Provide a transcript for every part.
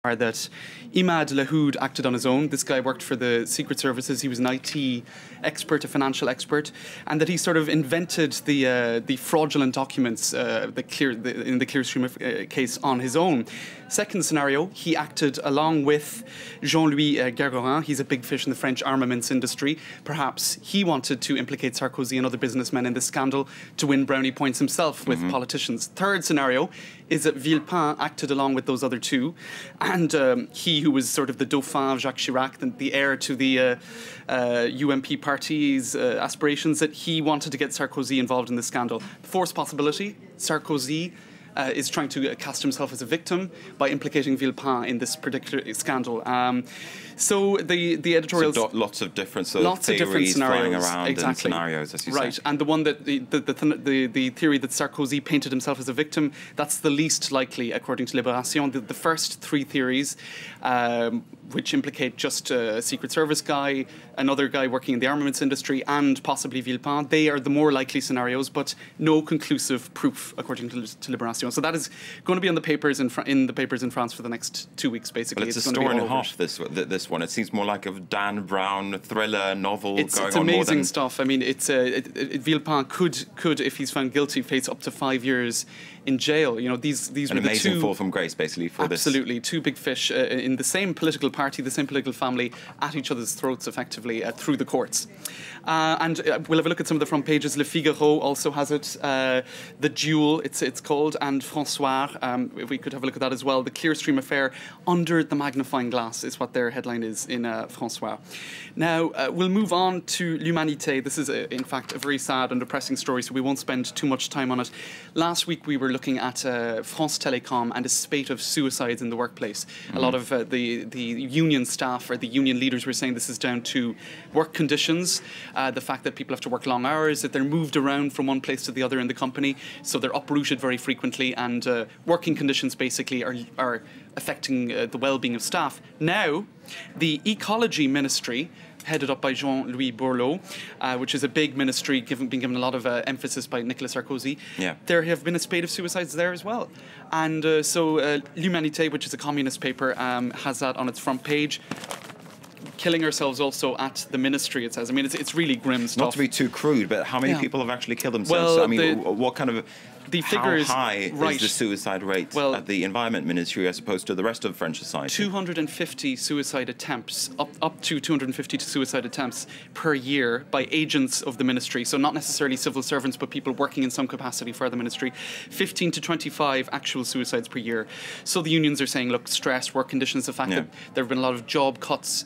are that Imad Lahoud acted on his own. This guy worked for the Secret Services. He was an IT expert, a financial expert, and that he sort of invented the fraudulent documents in the Clearstream case on his own. Second scenario, he acted along with Jean-Louis Gergorin. He's a big fish in the French armaments industry. Perhaps he wanted to implicate Sarkozy and other businessmen in this scandal to win brownie points himself with politicians. Third scenario is that Villepin acted along with those other two, and he who was sort of the Dauphin of Jacques Chirac, the heir to the UMP party's aspirations, that he wanted to get Sarkozy involved in the scandal. Fourth possibility, Sarkozy is trying to cast himself as a victim by implicating Villepin in this particular scandal. So the editorials... So lots of different theories flying around and scenarios, as you say. Right, and the one that the theory that Sarkozy painted himself as a victim, that's the least likely, according to Libération. The first three theories, which implicate just a Secret Service guy, another guy working in the armaments industry, and possibly Villepin, they are the more likely scenarios, but no conclusive proof, according to Libération. So that is going to be on the papers in the papers in France for the next 2 weeks, basically. Well, it's a story and a half, this one. It seems more like a Dan Brown thriller novel it's going on. It's amazing more than stuff. I mean, Villepin could, if he's found guilty, face up to 5 years in jail. You know, these an were the amazing two, fall from grace, basically, for absolutely, two big fish in the same political party, the same political family, at each other's throats, effectively, through the courts. And we'll have a look at some of the front pages. Le Figaro also has it. The Duel, it's called, and François. If we could have a look at that as well. The Clearstream affair under the magnifying glass is what their headline is in François. Now, we'll move on to L'Humanité. This is, in fact, a very sad and depressing story, so we won't spend too much time on it. Last week, we were looking at France Télécom and a spate of suicides in the workplace. A lot of the union staff or the union leaders were saying this is down to work conditions, the fact that people have to work long hours, that they're moved around from one place to the other in the company, so they're uprooted very frequently, and working conditions basically are affecting the well-being of staff. Now, the Ecology Ministry, headed up by Jean-Louis Borloo, which is a big ministry being given a lot of emphasis by Nicolas Sarkozy. Yeah. There have been a spate of suicides there as well. And so L'Humanité, which is a communist paper, has that on its front page. Killing ourselves also at the ministry, it says. I mean, it's really grim stuff. Not to be too crude, but how many people have actually killed themselves? Well, I mean, what kind of... The figures, how high right, is the suicide rate at the Environment Ministry as opposed to the rest of French society? 250 suicide attempts, up to 250 suicide attempts per year by agents of the ministry. So not necessarily civil servants, but people working in some capacity for the ministry. 15 to 25 actual suicides per year. So the unions are saying, look, stress, work conditions, the fact that there have been a lot of job cuts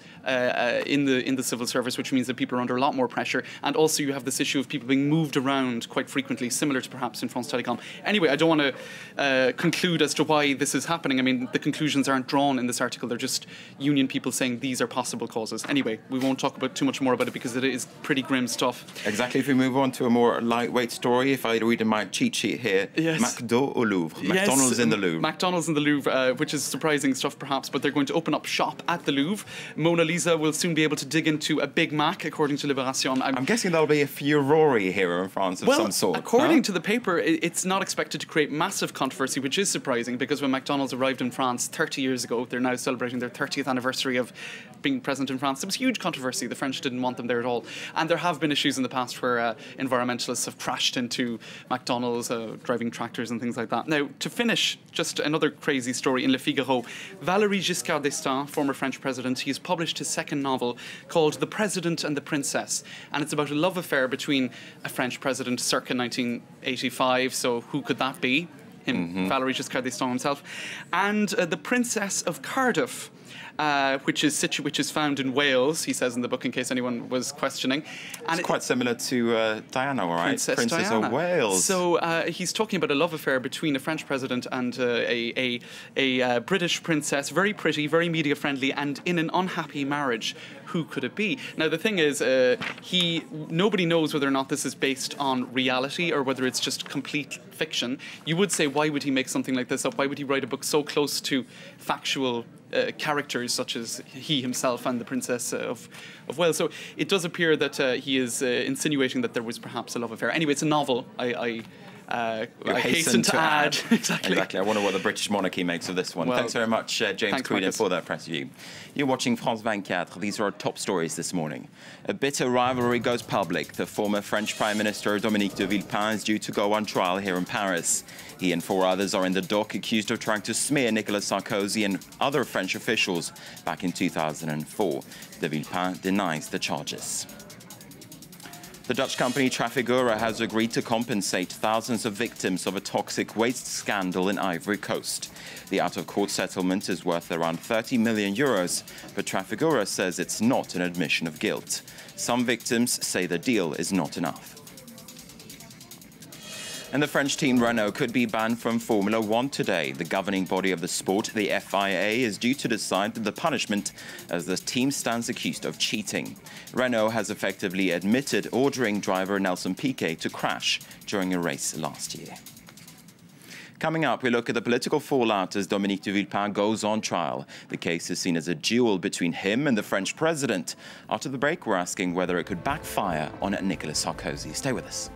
in the civil service, which means that people are under a lot more pressure. And also you have this issue of people being moved around quite frequently, similar to perhaps in France Télécom. Anyway, I don't want to conclude as to why this is happening. I mean, the conclusions aren't drawn in this article. They're just union people saying these are possible causes. Anyway, we won't talk about too much more about it because it is pretty grim stuff. Exactly. If we move on to a more lightweight story, if I read in my cheat sheet here, McDo au Louvre. McDonald's in the Louvre. McDonald's in the Louvre, which is surprising stuff perhaps, but they're going to open up shop at the Louvre. Mona Lisa will soon be able to dig into a Big Mac, according to Libération. I'm guessing that'll be a furore here in France of some sort. According to the paper, it's not expected to create massive controversy, which is surprising because when McDonald's arrived in France 30 years ago, they're now celebrating their 30th anniversary of being present in France. There was huge controversy. The French didn't want them there at all. And there have been issues in the past where environmentalists have crashed into McDonald's, driving tractors and things like that. Now, to finish, just another crazy story in Le Figaro. Valéry Giscard d'Estaing, former French president, he has published his second novel called The President and the Princess. And it's about a love affair between a French president circa 1985, so who could that be? Him, Valéry Giscard d'Estaing himself. And the Princess of Cardiff, which is found in Wales, he says in the book, in case anyone was questioning. And it's quite similar to Diana, right? Princess Diana of Wales. So he's talking about a love affair between a French president and a British princess, very pretty, very media friendly, and in an unhappy marriage. Who could it be? Now, the thing is, nobody knows whether or not this is based on reality or whether it's just complete fiction. You would say, why would he make something like this up? Why would he write a book so close to factual characters such as he himself and the Princess of Wales? So it does appear that he is insinuating that there was perhaps a love affair. Anyway, it's a novel. I hasten to add. Exactly. I wonder what the British monarchy makes of this one. Well, thanks very much, James Queen, for that press review. You're watching France 24. These are our top stories this morning. A bitter rivalry goes public. The former French Prime Minister Dominique de Villepin is due to go on trial here in Paris. He and 4 others are in the dock accused of trying to smear Nicolas Sarkozy and other French officials back in 2004. De Villepin denies the charges. The Dutch company Trafigura has agreed to compensate thousands of victims of a toxic waste scandal in Ivory Coast. The out-of-court settlement is worth around 30 million euros, but Trafigura says it's not an admission of guilt. Some victims say the deal is not enough. And the French team Renault could be banned from Formula One today. The governing body of the sport, the FIA, is due to decide the punishment as the team stands accused of cheating. Renault has effectively admitted ordering driver Nelson Piquet to crash during a race last year. Coming up, we look at the political fallout as Dominique de Villepin goes on trial. The case is seen as a duel between him and the French president. After the break, we're asking whether it could backfire on Nicolas Sarkozy. Stay with us.